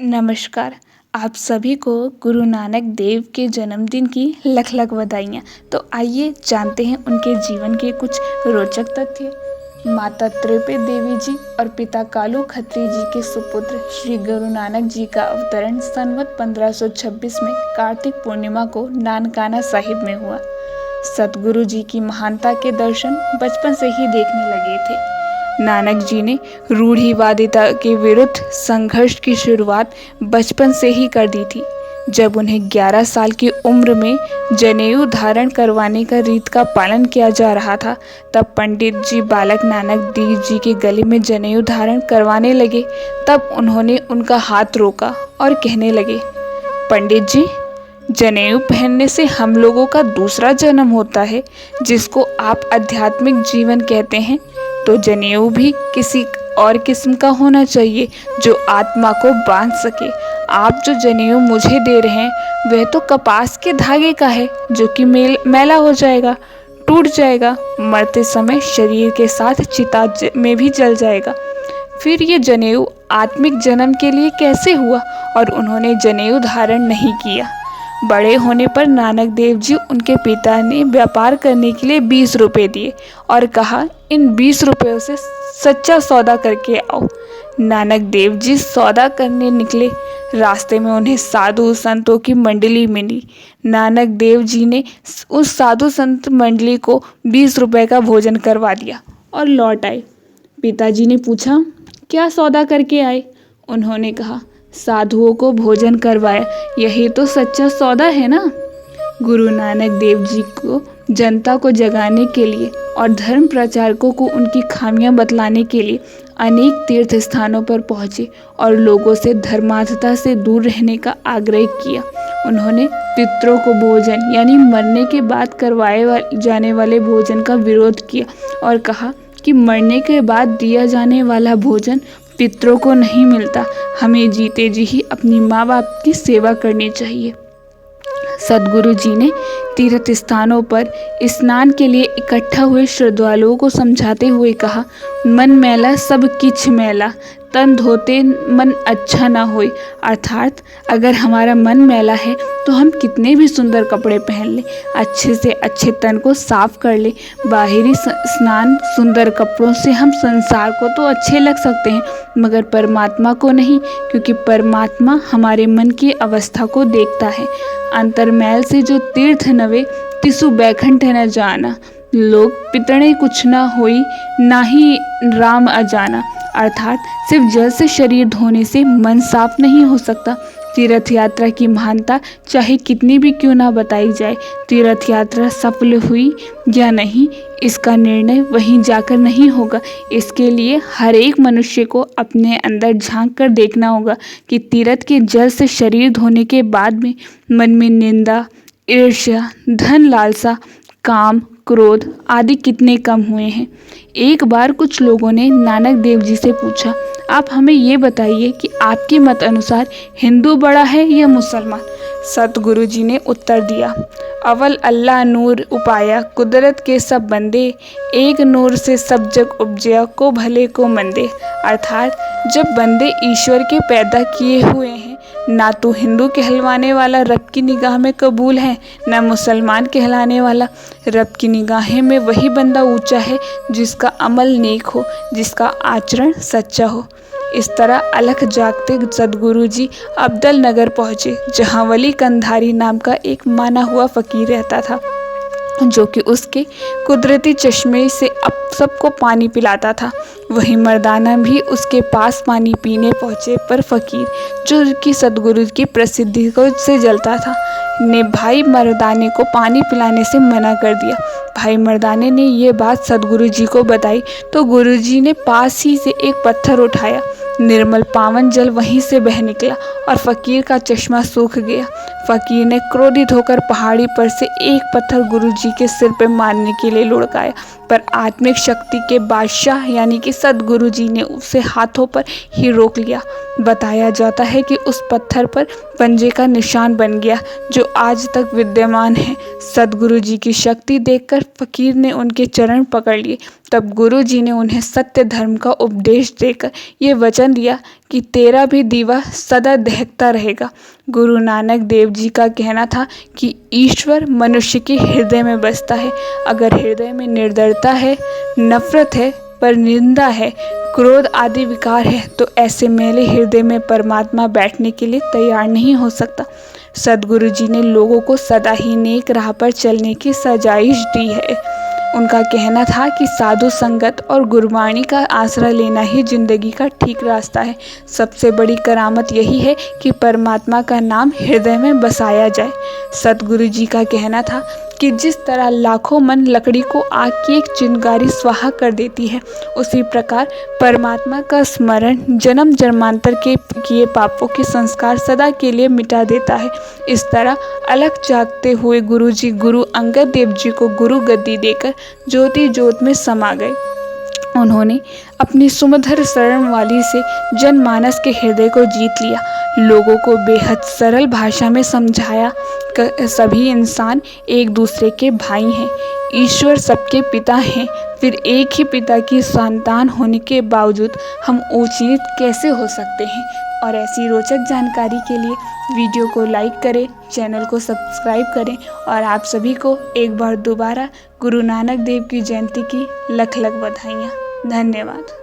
नमस्कार। आप सभी को गुरु नानक देव के जन्मदिन की लख लख बधाइयाँ। तो आइए जानते हैं उनके जीवन के कुछ रोचक तथ्य। माता त्रिपे देवी जी और पिता कालू खत्री जी के सुपुत्र श्री गुरु नानक जी का अवतरण संवत 1526 में कार्तिक पूर्णिमा को नानकाना साहिब में हुआ। सतगुरु जी की महानता के दर्शन बचपन से ही देखने लगे थे। नानक जी ने रूढ़िवादिता के विरुद्ध संघर्ष की शुरुआत बचपन से ही कर दी थी। जब उन्हें 11 साल की उम्र में जनेऊ धारण करवाने का रीत का पालन किया जा रहा था, तब पंडित जी बालक नानक देव जी के गले में जनेऊ धारण करवाने लगे। तब उन्होंने उनका हाथ रोका और कहने लगे, पंडित जी, जनेऊ पहनने से हम लोगों का दूसरा जन्म होता है, जिसको आप आध्यात्मिक जीवन कहते हैं। तो जनेऊ भी किसी और किस्म का होना चाहिए जो आत्मा को बांध सके। आप जो जनेऊ मुझे दे रहे हैं वह तो कपास के धागे का है, जो कि मैला हो जाएगा, टूट जाएगा, मरते समय शरीर के साथ चिता में भी जल जाएगा। फिर ये जनेऊ आत्मिक जन्म के लिए कैसे हुआ? और उन्होंने जनेऊ धारण नहीं किया। बड़े होने पर नानक देव जी उनके पिता ने व्यापार करने के लिए 20 रुपये दिए और कहा, इन 20 रुपयों से सच्चा सौदा करके आओ। नानक देव जी सौदा करने निकले। रास्ते में उन्हें साधु संतों की मंडली मिली। नानक देव जी ने उस साधु संत मंडली को 20 रुपये का भोजन करवा दिया और लौट आए। पिताजी ने पूछा, क्या सौदा करके आए? उन्होंने कहा, साधुओं को भोजन करवाया, यही तो सच्चा सौदा है ना। गुरु नानक देव जी को जनता को जगाने के लिए और धर्म प्रचारकों को उनकी खामियां बतलाने के लिए अनेक तीर्थ स्थानों पर पहुंचे और लोगों से धर्मार्थता से दूर रहने का आग्रह किया। उन्होंने पितरों को भोजन यानी मरने के बाद करवाए जाने वाले भोजन का विरोध किया और कहा कि मरने के बाद दिया जाने वाला भोजन पितरों को नहीं मिलता। हमें जीते जी ही अपनी माँ बाप की सेवा करनी चाहिए। सदगुरु जी ने तीर्थ स्थानों पर स्नान के लिए इकट्ठा हुए श्रद्धालुओं को समझाते हुए कहा, मन मैला सब किछ मैला, तन धोते मन अच्छा ना होए। अर्थात अगर हमारा मन मैला है तो हम कितने भी सुंदर कपड़े पहन लें, अच्छे से अच्छे तन को साफ कर लें, बाहरी स्नान सुंदर कपड़ों से हम संसार को तो अच्छे लग सकते हैं, मगर परमात्मा को नहीं, क्योंकि परमात्मा हमारे मन की अवस्था को देखता है। अंतर्मैल से जो तीर्थ नवे, तिसु बैकुंठ न जाना। लोग पितणे कुछ ना होई, ना ही राम अजाना। अर्थात सिर्फ जल से शरीर धोने से मन साफ नहीं हो सकता। तीर्थ यात्रा की महानता चाहे कितनी भी क्यों ना बताई जाए, तीर्थ यात्रा सफल हुई या नहीं, इसका निर्णय वहीं जाकर नहीं होगा। इसके लिए हर एक मनुष्य को अपने अंदर झांक कर देखना होगा कि तीर्थ के जल से शरीर धोने के बाद में मन में निंदा, ईर्ष्या, धन लालसा, काम, क्रोध आदि कितने कम हुए हैं। एक बार कुछ लोगों ने नानक देव जी से पूछा, आप हमें ये बताइए कि आपके मत अनुसार हिंदू बड़ा है या मुसलमान? सतगुरु जी ने उत्तर दिया, अवल अल्लाह नूर उपाया, कुदरत के सब बंदे, एक नूर से सब जग उपजया, को भले को मंदे। अर्थात जब बंदे ईश्वर के पैदा किए हुए हैं, ना तो हिंदू कहलवाने वाला रब की निगाह में कबूल है, ना मुसलमान कहलाने वाला। रब की निगाहें में वही बंदा ऊंचा है जिसका अमल नेक हो, जिसका आचरण सच्चा हो। इस तरह अलख जागते सदगुरु जी अब्दल नगर पहुँचे, जहाँ वली कंधारी नाम का एक माना हुआ फकीर रहता था, जो कि उसके कुदरती चश्मे से अब सबको पानी पिलाता था। वही मर्दाना भी उसके पास पानी पीने पहुँचे, पर फकीर, जो कि सदगुरु की प्रसिद्धि को से जलता था, ने भाई मर्दाने को पानी पिलाने से मना कर दिया। भाई मर्दाने ने ये बात सदगुरु जी को बताई तो गुरु जी ने पास ही से एक पत्थर उठाया। निर्मल पावन जल वहीं से बह निकला और फकीर का चश्मा सूख गया। फकीर ने क्रोधित होकर पहाड़ी पर से एक पत्थर गुरुजी के सिर पर मारने के लिए लुढ़काया, पर आत्मिक शक्ति के बादशाह यानी कि सदगुरु जी ने उसे हाथों पर ही रोक लिया। बताया जाता है कि उस पत्थर पर पंजे का निशान बन गया, जो आज तक विद्यमान है। सदगुरु जी की शक्ति देखकर फकीर ने उनके चरण पकड़ लिए। तब गुरु जी ने उन्हें सत्य धर्म का उपदेश देकर ये वचन दिया कि तेरा भी दीवा सदा दहकता रहेगा। गुरु नानक देव जी का कहना था कि ईश्वर मनुष्य के हृदय में बसता है। अगर हृदय में निर्दयता है, नफरत है, पर निंदा है, क्रोध आदि विकार है, तो ऐसे मेले हृदय में परमात्मा बैठने के लिए तैयार नहीं हो सकता। सदगुरु जी ने लोगों को सदा ही नेक राह पर चलने की सजाइश दी है। उनका कहना था कि साधु संगत और गुरबाणी का आसरा लेना ही जिंदगी का ठीक रास्ता है। सबसे बड़ी करामत यही है कि परमात्मा का नाम हृदय में बसाया जाए। सतगुरु जी का कहना था कि जिस तरह लाखों मन लकड़ी को आग की एक चिंगारी स्वाहा कर देती है, उसी प्रकार परमात्मा का स्मरण जन्म जन्मांतर के किए पापों के संस्कार सदा के लिए मिटा देता है। इस तरह अलग जागते हुए गुरु जी गुरु अंगद देव जी को गुरु गद्दी देकर ज्योति ज्योत में समा गए। उन्होंने अपनी सुमधुर शरण वाली से जनमानस के हृदय को जीत लिया। लोगों को बेहद सरल भाषा में समझाया कि सभी इंसान एक दूसरे के भाई हैं, ईश्वर सबके पिता हैं, फिर एक ही पिता की संतान होने के बावजूद हम ऊंच नीच कैसे हो सकते हैं। और ऐसी रोचक जानकारी के लिए वीडियो को लाइक करें, चैनल को सब्सक्राइब करें और आप सभी को एक बार दोबारा गुरु नानक देव की जयंती की लख लख बधाइयाँ। धन्यवाद।